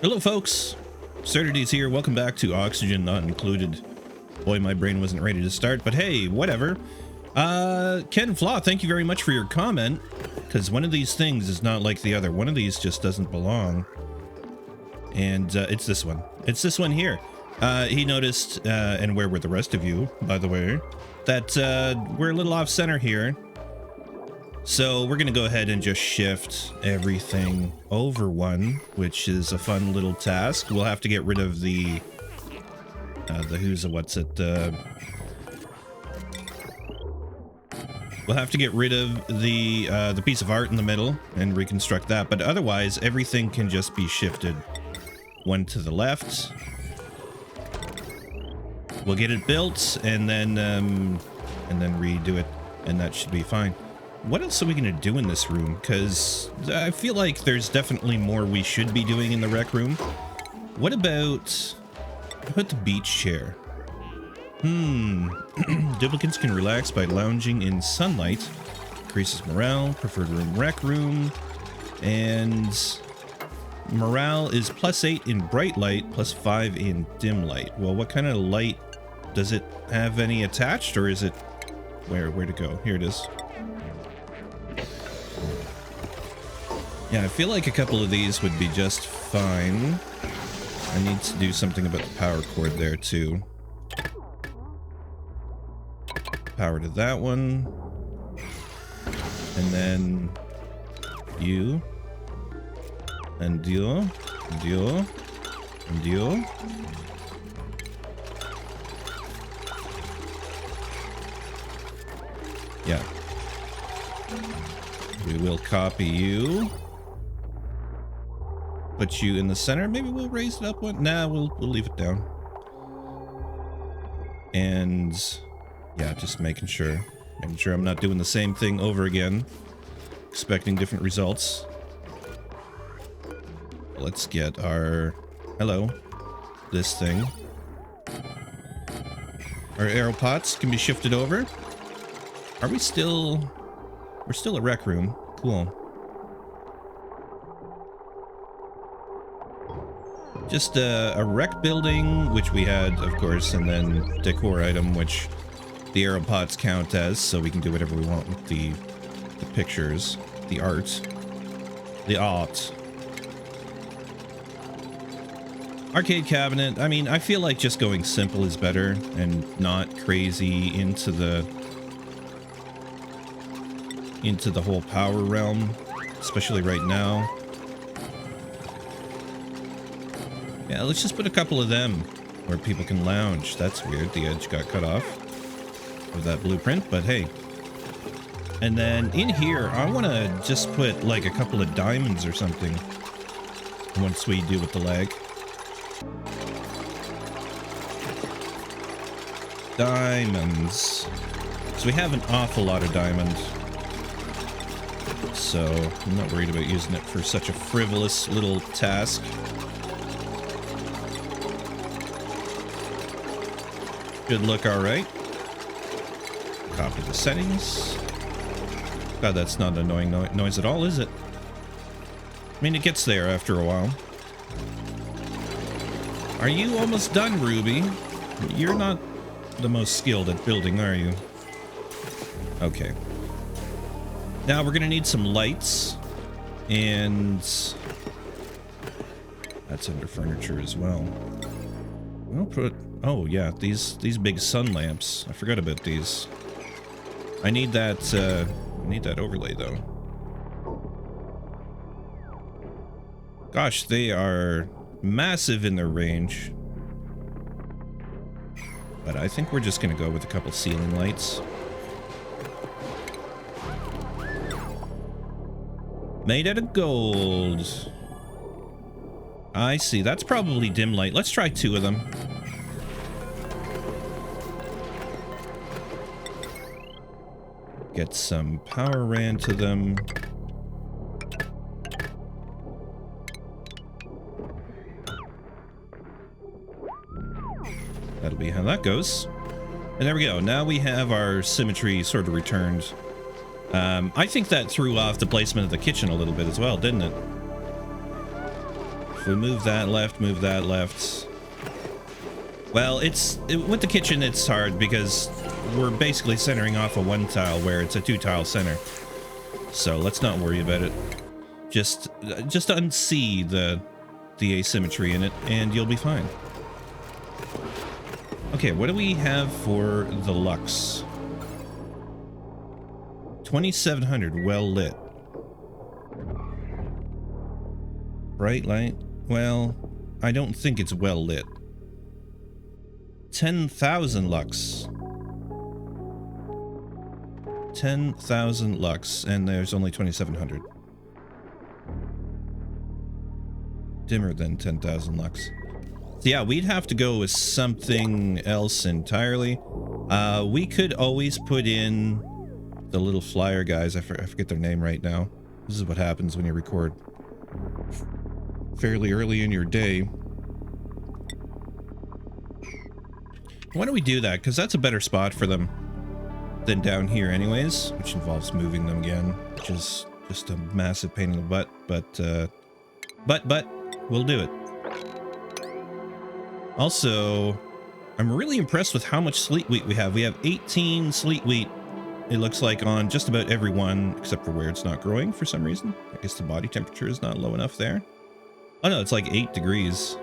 Hello folks, 𝘗𝘸𝘪𝘴 here. Welcome back to Oxygen Not Included. Boy, my brain wasn't ready to start, but hey, whatever. Ken Flaw, thank you very much for your comment, because one of these things is not like the other. One of these just doesn't belong. And it's this one. It's this one here. He noticed, and where were the rest of you, by the way, that we're a little off center here. So we're going to go ahead and just shift everything over one, which is a fun little task. We'll have to get rid of the we'll have to get rid of the piece of art in the middle and reconstruct that. But otherwise, everything can just be shifted one to the left. We'll get it built and then redo it, and that should be fine. What else are we going to do in this room? Because I feel like there's definitely more we should be doing in the rec room. What about the beach chair? Duplicates can relax by lounging in sunlight. Increases morale. Preferred room, rec room. And morale is +8 in bright light, +5 in dim light. Well, what kind of light? Does it have any attached, or is it... Where to go? Here it is. Yeah, I feel like a couple of these would be just fine. I need to do something about the power cord there, too. Power to that one. And then... you. And you. And you. And you. Yeah. We will copy you. Put you in the center. Maybe we'll raise it up one. Nah, we'll leave it down. And yeah, just making sure I'm not doing the same thing over again, expecting different results. Let's get our this thing. Our arrow pots can be shifted over. Are we still? We're still a rec room. Cool. Just a rec building, which we had, of course, and then decor item, which the arrow pots count as, so we can do whatever we want with the pictures, the art. Arcade cabinet. I mean, I feel like just going simple is better and not crazy into the whole power realm, especially right now. Yeah, let's just put a couple of them where people can lounge. That's weird. The edge got cut off of that blueprint, but hey. And then in here, I want to just put like a couple of diamonds or something once we deal with the lag. Diamonds. So we have an awful lot of diamonds. So I'm not worried about using it for such a frivolous little task. Should look all right. Copy the settings. God, that's not an annoying noise at all, is it? I mean, it gets there after a while. Are you almost done, Ruby? You're not the most skilled at building, are you? Okay. Now we're gonna need some lights, and that's under furniture as well. We'll put... Oh yeah, these big sun lamps. I forgot about these. I need that overlay though. Gosh, they are massive in their range. But I think we're just gonna go with a couple ceiling lights. Made out of gold. I see. That's probably dim light. Let's try 2 of them. Get some power ran to them. That'll be how that goes. And there we go. Now we have our symmetry sort of returned. I think that threw off the placement of the kitchen a little bit as well, didn't it? If we move that left, move that left. Well, with the kitchen, it's hard because we're basically centering off a 1 tile where it's a 2 tile center. So let's not worry about it. Just unsee the asymmetry in it, and you'll be fine. Okay, what do we have for the lux? 2700, well lit. Bright light? Well, I don't think it's well lit. 10,000 lux. 10,000 lux, and there's only 2,700. Dimmer than 10,000 lux. So yeah, we'd have to go with something else entirely. We could always put in the little flyer guys. I forget their name right now. This is what happens when you record fairly early in your day. Why don't we do that? Because that's a better spot for them than down here anyways, which involves moving them again, which is just a massive pain in the butt, but we'll do it. Also, I'm really impressed with how much sleet wheat we have. We have 18 sleet wheat, it looks like, on just about every one, except for where it's not growing for some reason. I guess the body temperature is not low enough there. Oh no, it's like 8 degrees.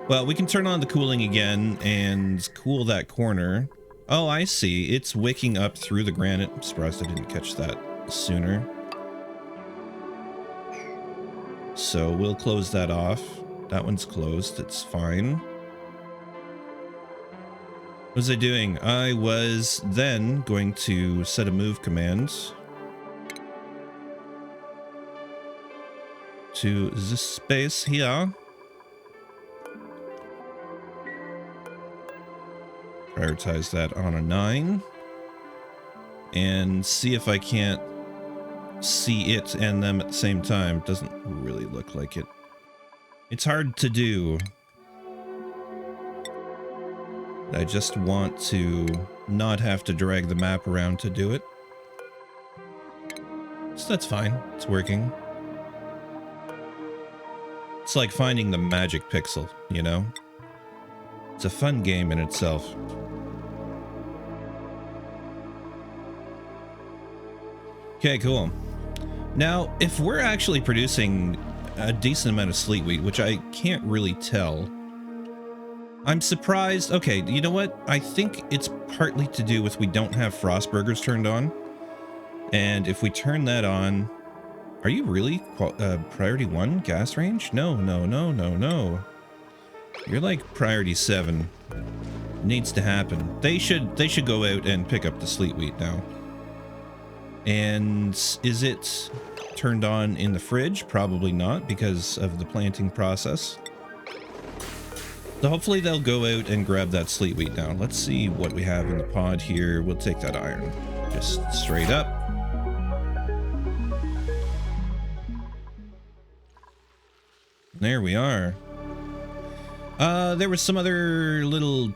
Well, we can turn on the cooling again and cool that corner. Oh, I see. It's wicking up through the granite. I'm surprised I didn't catch that sooner. So we'll close that off. That one's closed. It's fine. What was I doing? I was then going to set a move command to this space here. Prioritize that on a 9 and see if I can't see it and them at the same time. Doesn't really look like it. It's hard to do. I just want to not have to drag the map around to do it. So that's fine. It's working. It's like finding the magic pixel, you know? It's a fun game in itself. Okay, cool. Now, if we're actually producing a decent amount of sleet wheat, which I can't really tell, I'm surprised. Okay, you know what? I think it's partly to do with we don't have frost burgers turned on. And if we turn that on, are you really priority 1 gas range? No. You're like priority 7. Needs to happen. They should go out and pick up the sleet wheat now. And is it turned on in the fridge? Probably not, because of the planting process. So hopefully they'll go out and grab that sleet wheat now. Let's see what we have in the pod here. We'll take that iron. Just straight up. There we are. There was some other little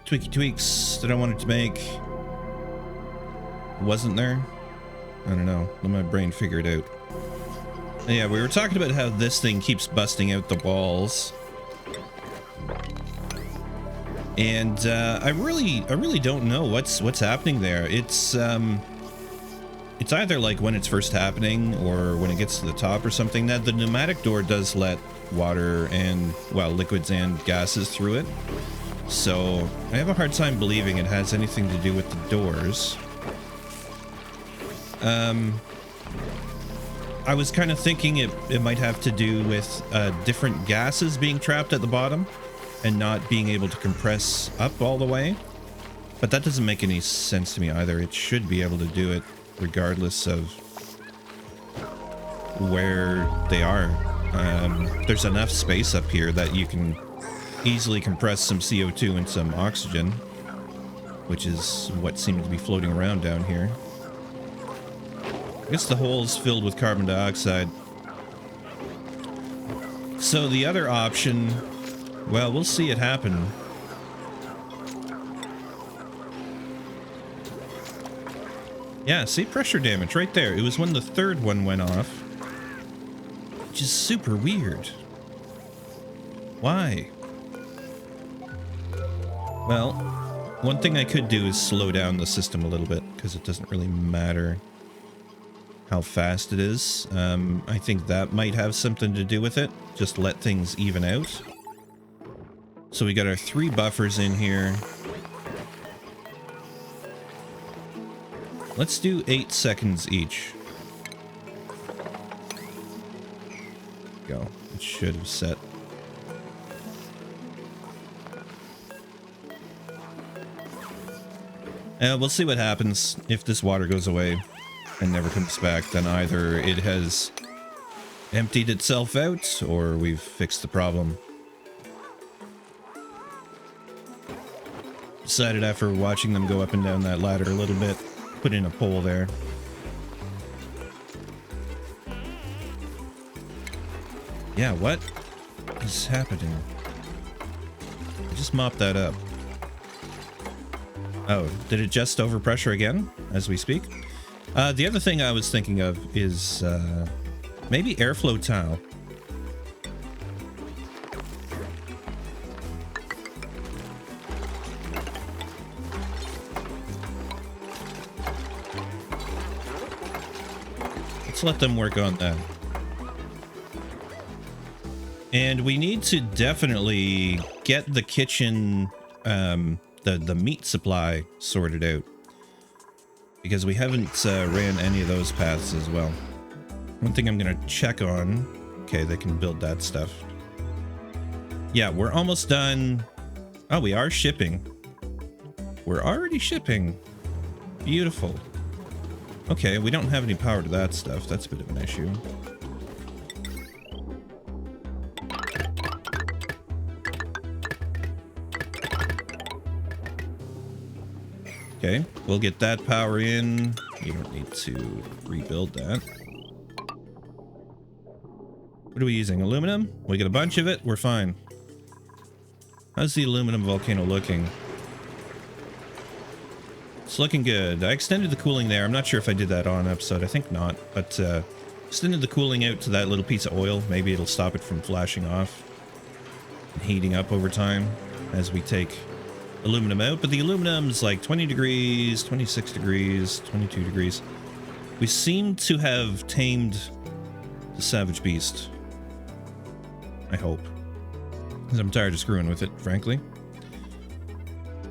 tweaks that I wanted to make. Wasn't there? I don't know. Let my brain figure it out. Yeah, we were talking about how this thing keeps busting out the walls. And I really don't know what's happening there. It's either like when it's first happening or when it gets to the top or something. Now the pneumatic door does let water and, well, liquids and gases through it. So I have a hard time believing it has anything to do with the doors. I was kind of thinking it might have to do with different gases being trapped at the bottom and not being able to compress up all the way. But that doesn't make any sense to me either. It should be able to do it regardless of where they are. There's enough space up here that you can easily compress some CO2 and some oxygen, which is what seemed to be floating around down here. I guess the hole's filled with carbon dioxide. So the other option, well, we'll see it happen. Yeah, see, pressure damage right there. It was when the third one went off, which is super weird. Why? Well, one thing I could do is slow down the system a little bit, because it doesn't really matter how fast it is. I think that might have something to do with it. Just let things even out. So we got our 3 buffers in here. Let's do 8 seconds each. Go. It should have set. We'll see what happens. If this water goes away and never comes back, then either it has emptied itself out or we've fixed the problem. Decided after watching them go up and down that ladder a little bit, put in a pole there. Yeah, what is happening? I just mopped that up. Oh, did it just overpressure again as we speak? The other thing I was thinking of is maybe airflow tile. Let's let them work on that. And we need to definitely get the kitchen, the meat supply sorted out, because we haven't ran any of those paths as well. One thing I'm gonna check on. Okay, they can build that stuff. Yeah, we're almost done. Oh, we are shipping. We're already shipping. Beautiful. Okay, we don't have any power to that stuff. That's a bit of an issue. Okay, we'll get that power in. You don't need to rebuild that. What are we using? Aluminum? We get a bunch of it. We're fine. How's the aluminum volcano looking? It's looking good. I extended the cooling there. I'm not sure if I did that on episode. I think not. But extended the cooling out to that little piece of oil. Maybe it'll stop it from flashing off and heating up over time as we take aluminum out. But the aluminum's like 20 degrees, 26 degrees, 22 degrees. We seem to have tamed the Savage Beast. I hope. Because I'm tired of screwing with it, frankly.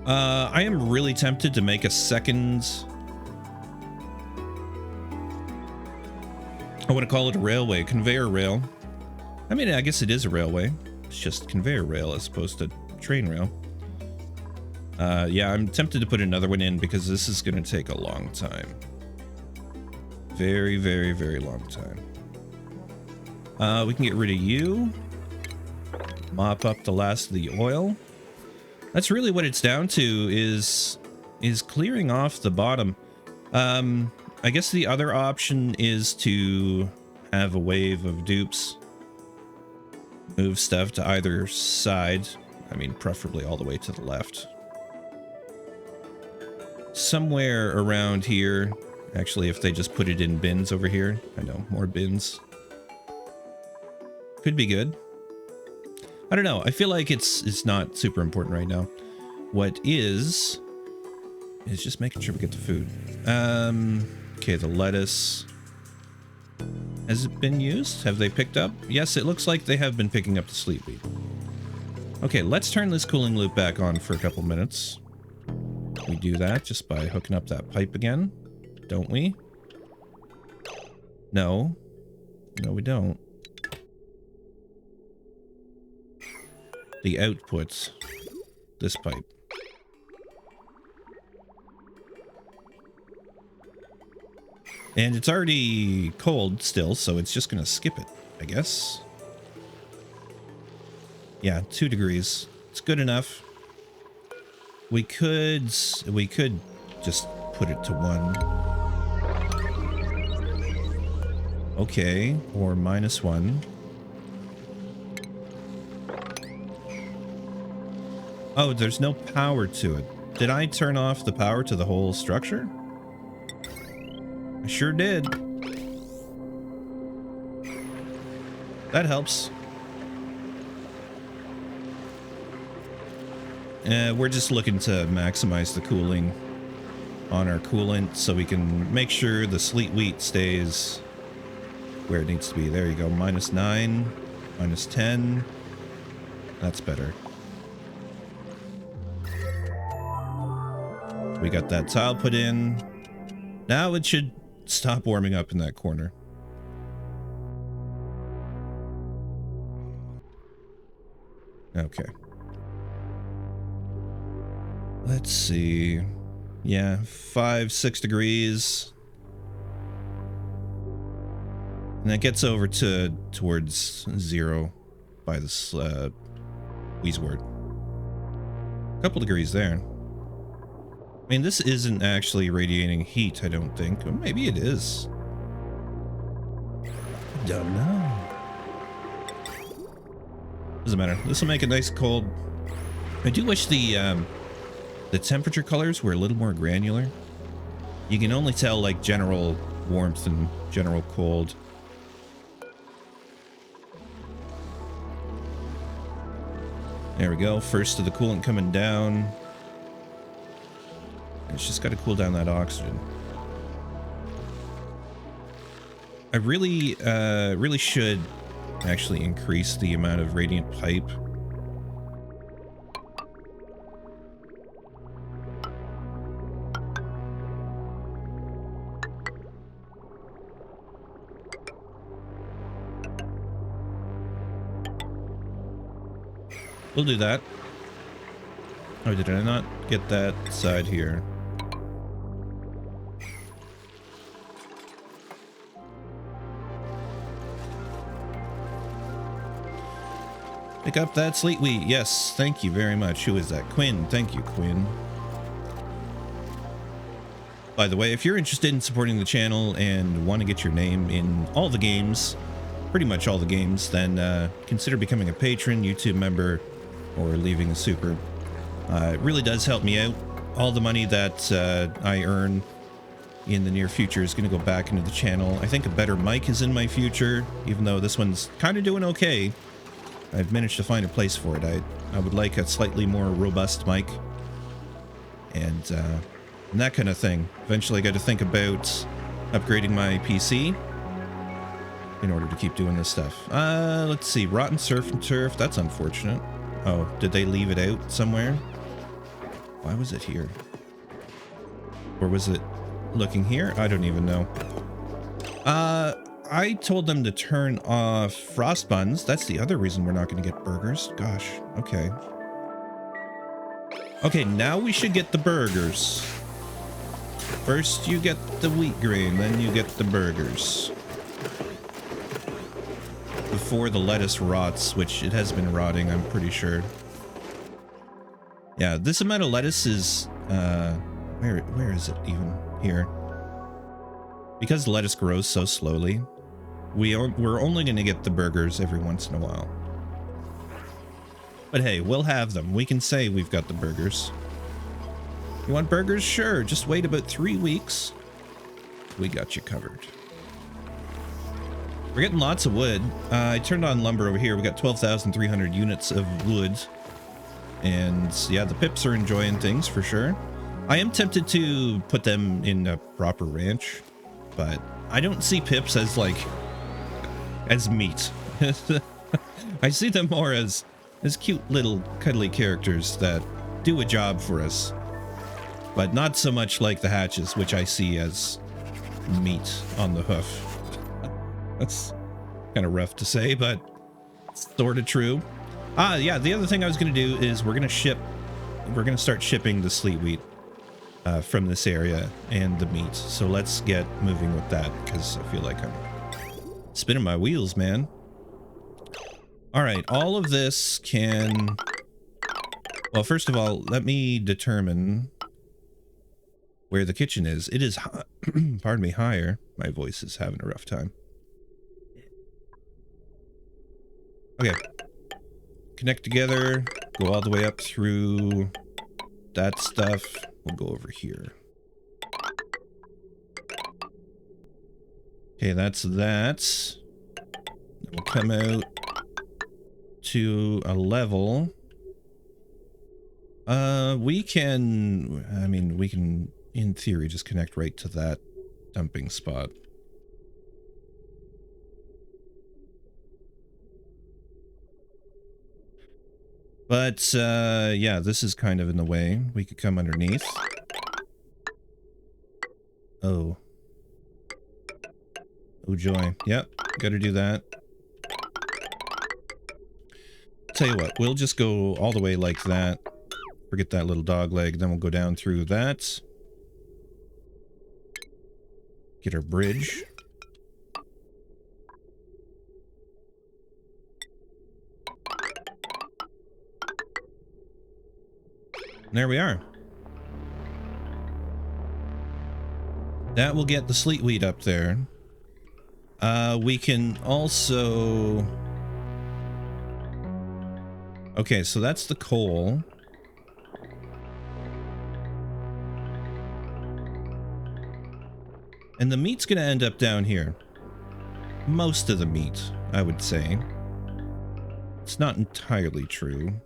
I am really tempted to make a second... I want to call it a railway, conveyor rail. I mean, I guess it is a railway. It's just conveyor rail as opposed to train rail. Yeah, I'm tempted to put another one in because this is going to take a long time. Very, very, very long time. We can get rid of you. Mop up the last of the oil. That's really what it's down to is clearing off the bottom. I guess the other option is to have a wave of dupes move stuff to either side. I mean, preferably all the way to the left. Somewhere around here. Actually, if they just put it in bins over here. I know, more bins. Could be good. I don't know. I feel like it's not super important right now. What is just making sure we get the food. Okay, the lettuce. Has it been used? Have they picked up? Yes, it looks like they have been picking up the sleep beat. Okay, let's turn this cooling loop back on for a couple minutes. We do that just by hooking up that pipe again, don't we? No. No, we don't. The outputs. This pipe. And it's already cold still, so it's just gonna skip it, I guess. Yeah, 2 degrees. It's good enough. We could just put it to 1. Okay, or -1. Oh, there's no power to it. Did I turn off the power to the whole structure? I sure did. That helps. We're just looking to maximize the cooling on our coolant so we can make sure the sleet wheat stays where it needs to be. There you go. -9, -10. That's better. We got that tile put in. Now it should stop warming up in that corner. Okay. Let's see. Yeah, 5-6 degrees. And that gets over towards 0 by this Wheezewort. A couple degrees there. I mean, this isn't actually radiating heat, I don't think. Or maybe it is. Don't know. Doesn't matter. This will make it nice and cold. I do wish the temperature colors were a little more granular. You can only tell like general warmth and general cold. There we go. First of the coolant coming down. It's just got to cool down that oxygen. I really should actually increase the amount of radiant pipe. We'll do that. Oh, did I not get that side here? Pick up that sleet wheat. Yes, thank you very much. Who is that? Quinn. Thank you, Quinn. By the way, if you're interested in supporting the channel and want to get your name in all the games, pretty much all the games, then consider becoming a patron, YouTube member, or leaving a super. It really does help me out. All the money that I earn in the near future is going to go back into the channel. I think a better mic is in my future, even though this one's kind of doing okay. I've managed to find a place for it. I would like a slightly more robust mic and that kind of thing. Eventually I got to think about upgrading my PC in order to keep doing this stuff. Let's see. Rotten surf and turf. That's unfortunate. Oh, did they leave it out somewhere? Why was it here? Or was it looking here? I don't even know. I told them to turn off frost buns. That's the other reason we're not going to get burgers. Gosh, okay. Okay, now we should get the burgers. First you get the wheat grain, then you get the burgers. Before the lettuce rots, which it has been rotting, I'm pretty sure. Yeah, this amount of lettuce is, where is it even? Here. Because the lettuce grows so slowly, we're only going to get the burgers every once in a while. But hey, we'll have them. We can say we've got the burgers. You want burgers? Sure. Just wait about 3 weeks. We got you covered. We're getting lots of wood. I turned on lumber over here. We got 12,300 units of wood. And yeah, the pips are enjoying things for sure. I am tempted to put them in a proper ranch, but I don't see pips as like as meat. I see them more as cute little cuddly characters that do a job for us, but not so much like the hatches, which I see as meat on the hoof. That's kind of rough to say, but sort of true. Yeah, the other thing I was going to do is we're going to start shipping the sleet wheat from this area and the meat. So let's get moving with that, because I feel like I'm spinning my wheels, man. All right, all of this can... Well, first of all, let me determine where the kitchen is. It is, pardon me, higher. My voice is having a rough time. Okay. Connect together, go all the way up through that stuff. We'll go over here. Okay, that's that. Then we'll come out to a level. We can, I mean, we can, in theory, just connect right to that dumping spot. But, yeah, this is kind of in the way. We could come underneath. Oh. Oh, joy. Yep, gotta do that. Tell you what, we'll just go all the way like that. Forget that little dog leg, then we'll go down through that. Get our bridge. There we are. That will get the sleet weed up there. We can also... Okay, so that's the coal. And the meat's gonna end up down here. Most of the meat, I would say. It's not entirely true.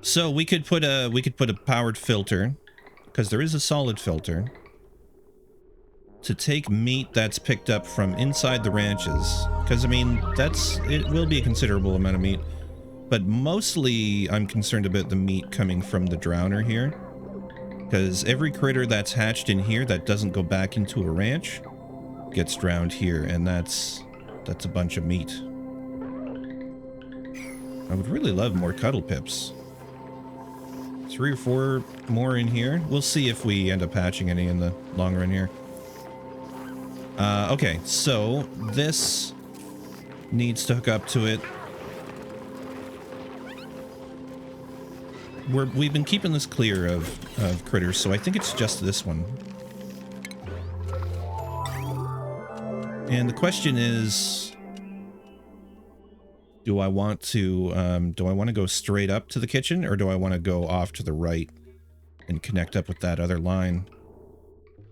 So we could put a powered filter, because there is a solid filter, to take meat that's picked up from inside the ranches. Because I mean, it will be a considerable amount of meat, but mostly I'm concerned about the meat coming from the drowner here. Because every critter that's hatched in here that doesn't go back into a ranch gets drowned here, and that's a bunch of meat. I would really love more 𝘊𝘶𝘂𝘀𝘆𝑝ips. 3 or 4 more in here. We'll see if we end up hatching any in the long run here. Okay, so this needs to hook up to it. We've been keeping this clear of critters, so I think it's just this one. And the question is, do I want to go straight up to the kitchen, or do I want to go off to the right and connect up with that other line,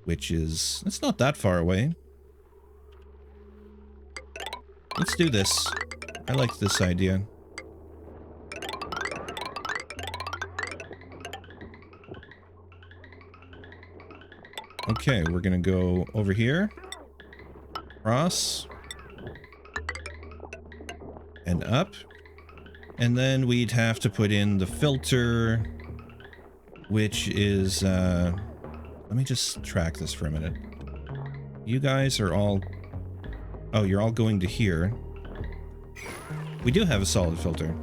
which is, it's not that far away. Let's do this. I like this idea. Okay, we're gonna go over here, cross, and up, and then we'd have to put in the filter, which is, let me just track this for a minute. You guys are all, oh, you're all going to here. We do have a solid filter.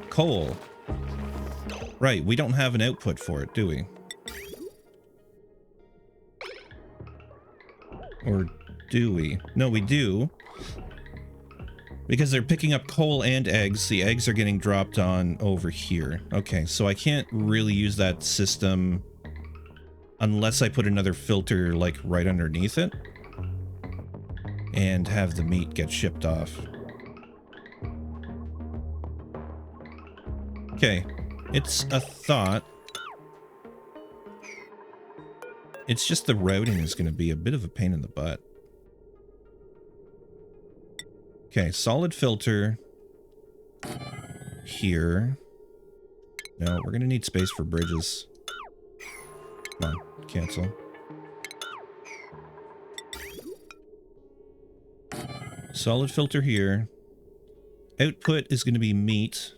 Coal. Right, we don't have an output for it, do we? Or do we? No, we do. Because they're picking up coal and eggs. The eggs are getting dropped on over here. Okay, so I can't really use that system unless I put another filter, like, right underneath it. And have the meat get shipped off. Okay, it's a thought. It's just the routing is going to be a bit of a pain in the butt. Okay, solid filter here. No, we're going to need space for bridges. Come on, cancel. Solid filter here. Output is going to be meat.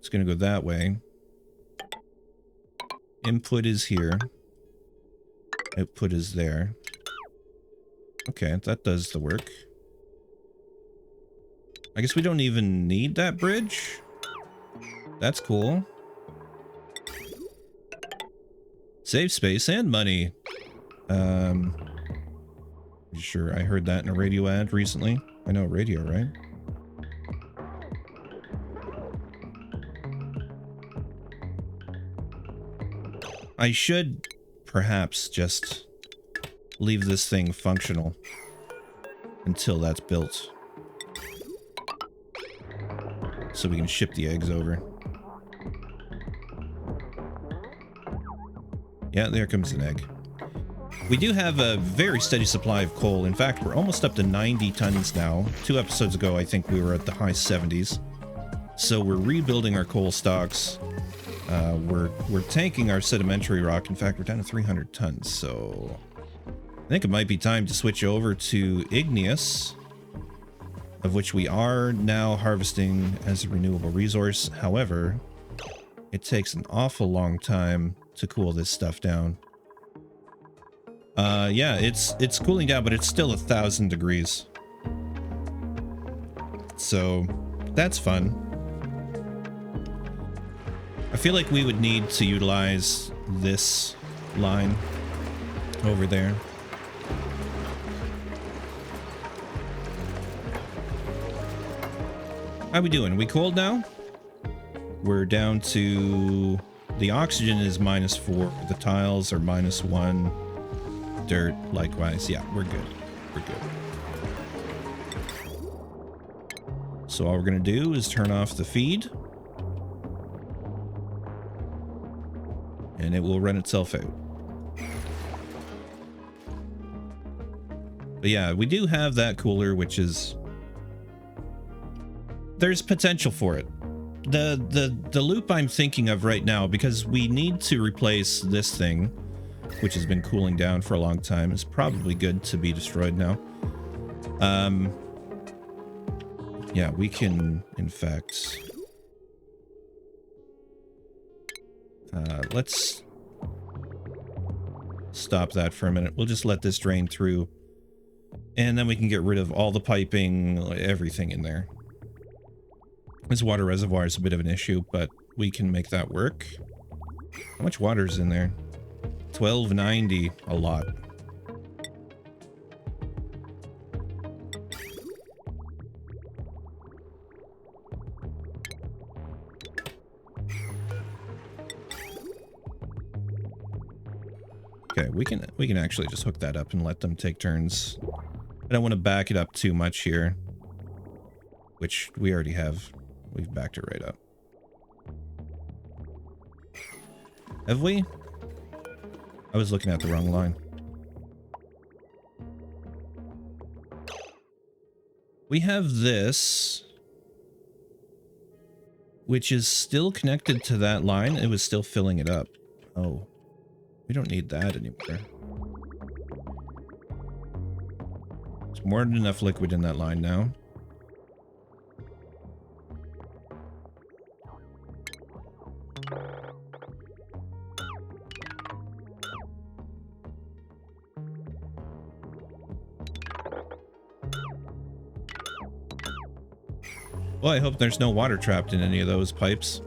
It's going to go that way. Input is here. Output is there. Okay, that does the work. I guess we don't even need that bridge. That's cool. Save space and money. Sure, I heard that in a radio ad recently. I know radio, right? I should perhaps just leave this thing functional until that's built, so we can ship the eggs over. Yeah, there comes an egg. We do have a very steady supply of coal. In fact, we're almost up to 90 tons now. 2 episodes ago, I think we were at the high 70s. So we're rebuilding our coal stocks. We're tanking our sedimentary rock. In fact, we're down to 300 tons. So I think it might be time to switch over to igneous, of which we are now harvesting as a renewable resource. However, it takes an awful long time to cool this stuff down. Yeah, it's cooling down, but it's still 1,000 degrees. So that's fun. I feel like we would need to utilize this line over there. How we doing? We cold now? We're down to... The oxygen is -4. The tiles are -1. Dirt, likewise. Yeah, we're good. We're good. So all we're going to do is turn off the feed. And it will run itself out. But yeah, we do have that cooler, which is... There's potential for it. The loop I'm thinking of right now, because we need to replace this thing, which has been cooling down for a long time, is probably good to be destroyed now. Yeah, we can, in fact... let's stop that for a minute. We'll just let this drain through, and then we can get rid of all the piping, everything in there. This water reservoir is a bit of an issue, but we can make that work. How much water is in there? 1290, a lot. Okay, we can actually just hook that up and let them take turns. I don't want to back it up too much here, which we already have. We've backed it right up. Have we? I was looking at the wrong line. We have this, which is still connected to that line. It was still filling it up. Oh, we don't need that anymore. There's more than enough liquid in that line now. Well, I hope there's no water trapped in any of those pipes.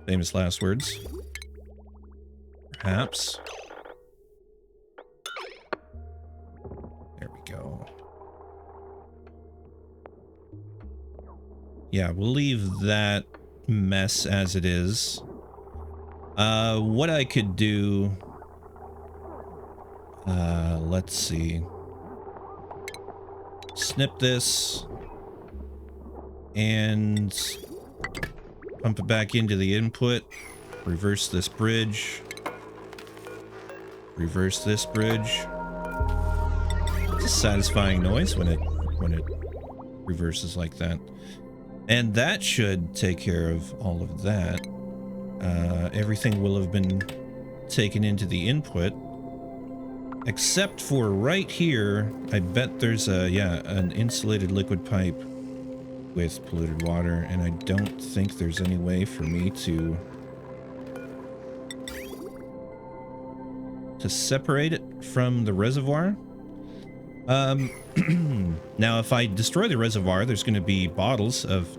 Famous last words. Perhaps. There we go. Yeah, we'll leave that mess as it is. What I could do... let's see. Snip this and pump it back into the input. Reverse this bridge. Reverse this bridge. It's a satisfying noise when it reverses like that. And that should take care of all of that. Everything will have been taken into the input. Except for right here, I bet there's an insulated liquid pipe with polluted water, and I don't think there's any way for me to separate it from the reservoir. Now, if I destroy the reservoir, there's going to be bottles of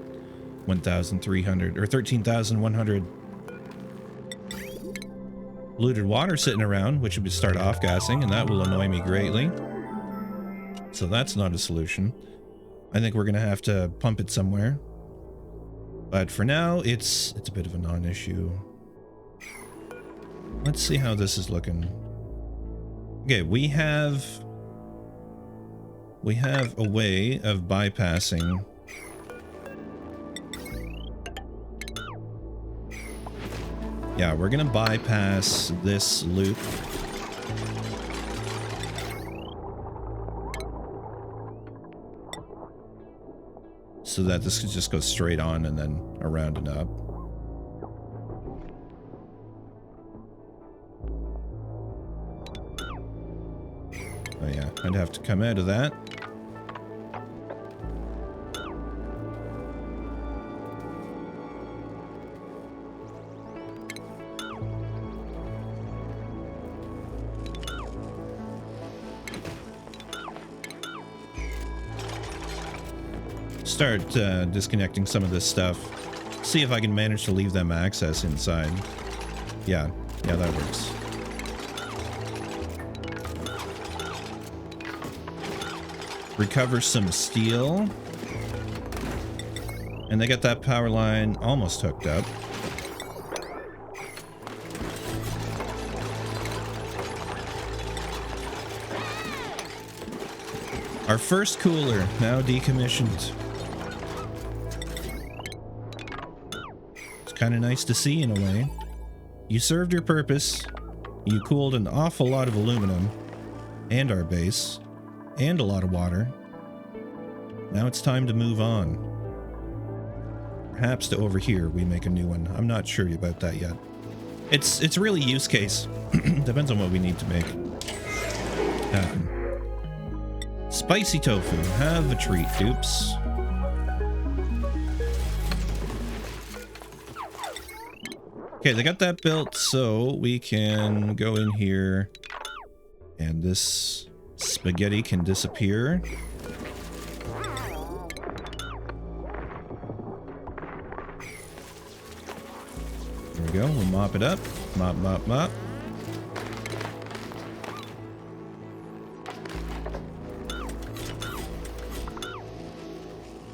1,300 or 13,100 polluted water sitting around, which would start off-gassing, and that will annoy me greatly. So that's not a solution. I think we're gonna have to pump it somewhere. But for now, it's a bit of a non-issue. Let's see how this is looking. Okay, we have a way of bypassing Yeah, we're gonna bypass this loop. so that this could just go straight on and then around and up. Oh yeah, I'd have to come out of that. Start disconnecting some of this stuff. See if I can manage to leave them access inside. Yeah, that works. Recover some steel. And they got that power line almost hooked up. Our first cooler now decommissioned. It's kind of nice to see in a way. You served your purpose. You cooled an awful lot of aluminum and our base and a lot of water. Now it's time to move on. Perhaps to over here we make a new one. I'm not sure about that yet. It's really use case. Depends on what we need to make. Spicy tofu. Have a treat, dupes. Okay, they got that built, so we can go in here and this spaghetti can disappear. There we go. We'll mop it up. Mop, mop, mop.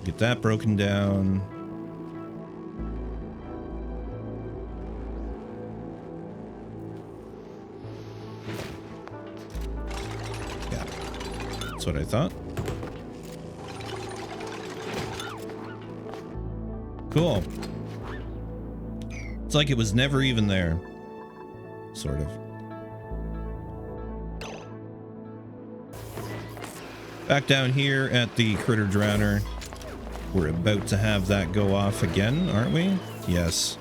Get that broken down. Yeah, that's what I thought. Cool. It's like it was never even there. Sort of. Back down here at the critter drowner. We're about to have that go off again, aren't we? Yes.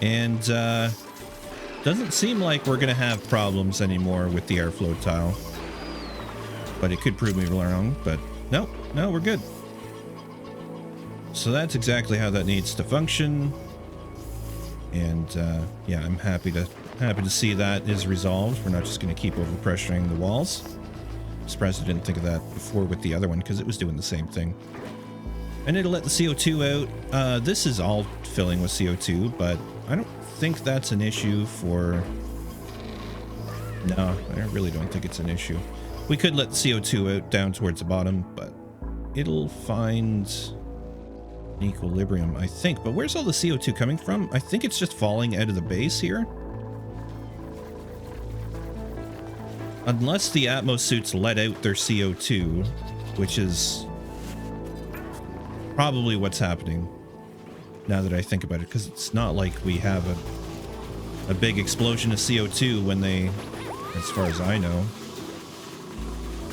And doesn't seem like we're gonna have problems anymore with the airflow tile. But it could prove me wrong, but no, we're good. So that's exactly how that needs to function. And yeah, I'm happy to see that is resolved. We're not just gonna keep overpressuring the walls. I'm surprised I didn't think of that before with the other one, because it was doing the same thing. And it'll let the CO2 out. This is all filling with CO2, but I don't think that's an issue for... No, I really don't think it's an issue. We could let the CO2 out down towards the bottom, but it'll find an equilibrium, I think. But where's all the CO2 coming from? I think it's just falling out of the base here. Unless the Atmos suits let out their CO2, which is... probably what's happening now that I think about it, because it's not like we have a big explosion of CO2 when they, as far as I know,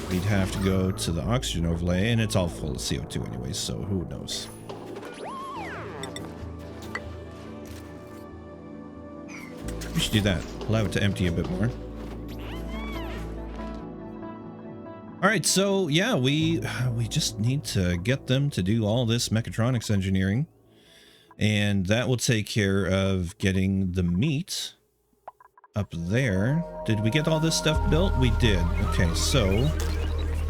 we'd have to go to the oxygen overlay, and it's all full of CO2 anyways, so who knows. We should do that. Allow it to empty a bit more. All right, so yeah, we just need to get them to do all this mechatronics engineering, and that will take care of getting the meat up there. Did we get all this stuff built? We did. Okay, so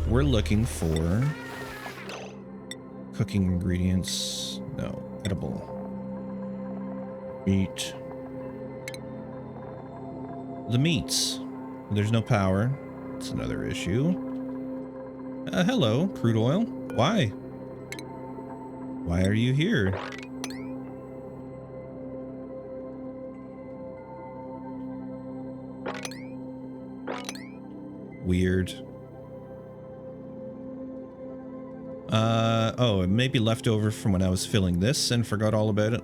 we're looking for cooking ingredients. No, edible meat. The meats. There's no power. It's another issue. Hello, crude oil. Why? Why are you here? Weird. Oh, it may be left over from when I was filling this and forgot all about it.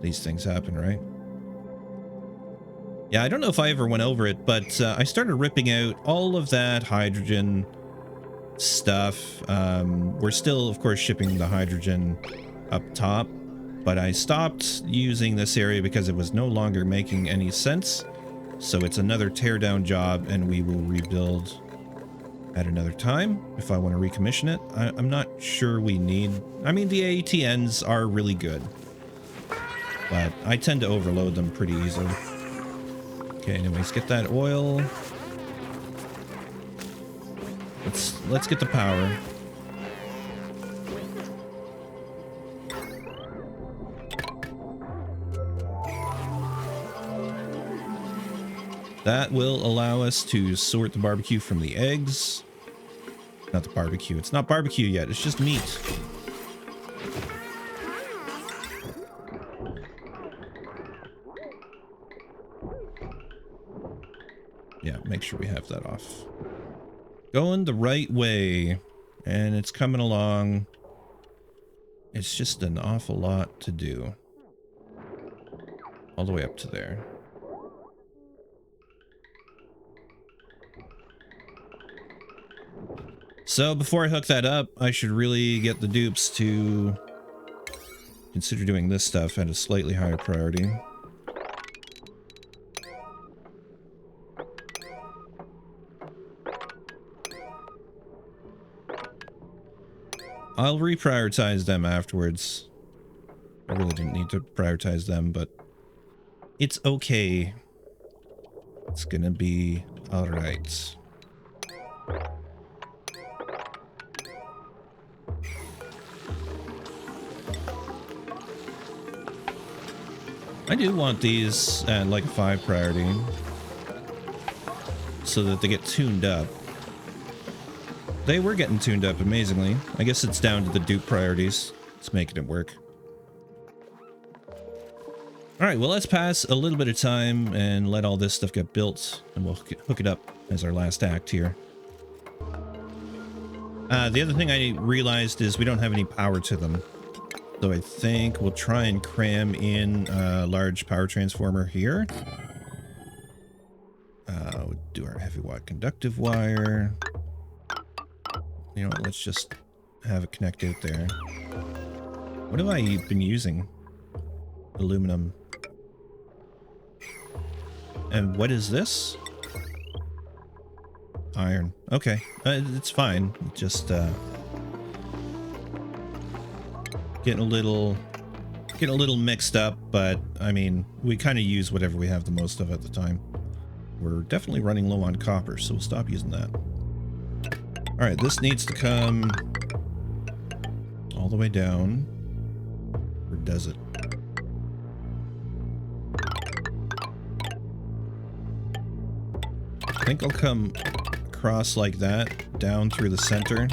These things happen, right? Yeah, I don't know if I ever went over it, but I started ripping out all of that hydrogen stuff. We're still, of course, shipping the hydrogen up top, but I stopped using this area because it was no longer making any sense. So it's another teardown job, and we will rebuild at another time if I want to recommission it. I'm not sure we need... I mean, the ATNs are really good, but I tend to overload them pretty easily. Okay, anyways, get that oil. Let's get the power. That will allow us to sort the barbecue from the eggs. Not the barbecue. It's not barbecue yet. It's just meat. Yeah, make sure we have that off. Going the right way. And it's coming along. It's just an awful lot to do. All the way up to there. So before I hook that up, I should really get the dupes to consider doing this stuff at a slightly higher priority. I'll reprioritize them afterwards. I really didn't need to prioritize them, but it's okay. It's gonna be alright. I do want these at like a 5 priority so that they get tuned up. They were getting tuned up amazingly. I guess it's down to the dupe priorities. It's making it work. Alright, well, let's pass a little bit of time and let all this stuff get built, and we'll hook it up as our last act here. The other thing I realized is we don't have any power to them. So I think we'll try and cram in a large power transformer here. We'll do our heavy watt conductive wire. You know what, let's just have it connect out there. What have I been using? Aluminum. And what is this? Iron. Okay, it's fine. Just getting a little mixed up, but I mean, we kind of use whatever we have the most of at the time. We're definitely running low on copper, so we'll stop using that. All right, this needs to come all the way down. Or does it? I think I'll come across like that, down through the center.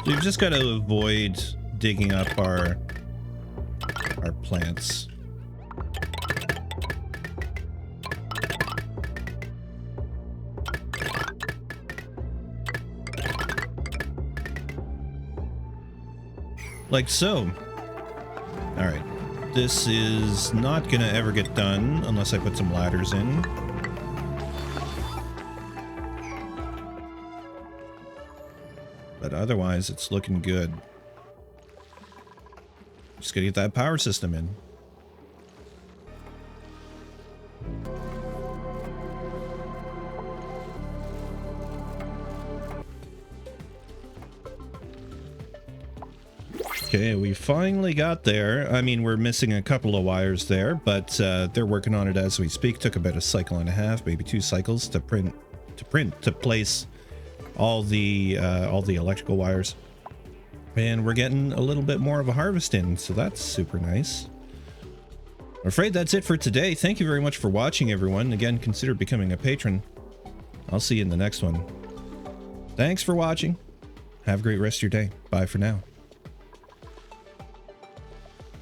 We've just got to avoid digging up our plants. Like so. All right. This is not gonna ever get done unless I put some ladders in. But otherwise, it's looking good. Just gotta get that power system in. Okay, we finally got there. I mean, we're missing a couple of wires there, but they're working on it as we speak. Took about a cycle and a half, maybe 2 cycles to place all the electrical wires. And we're getting a little bit more of a harvest in, so that's super nice. I'm afraid that's it for today. Thank you very much for watching, everyone. Again, consider becoming a patron. I'll see you in the next one. Thanks for watching. Have a great rest of your day. Bye for now.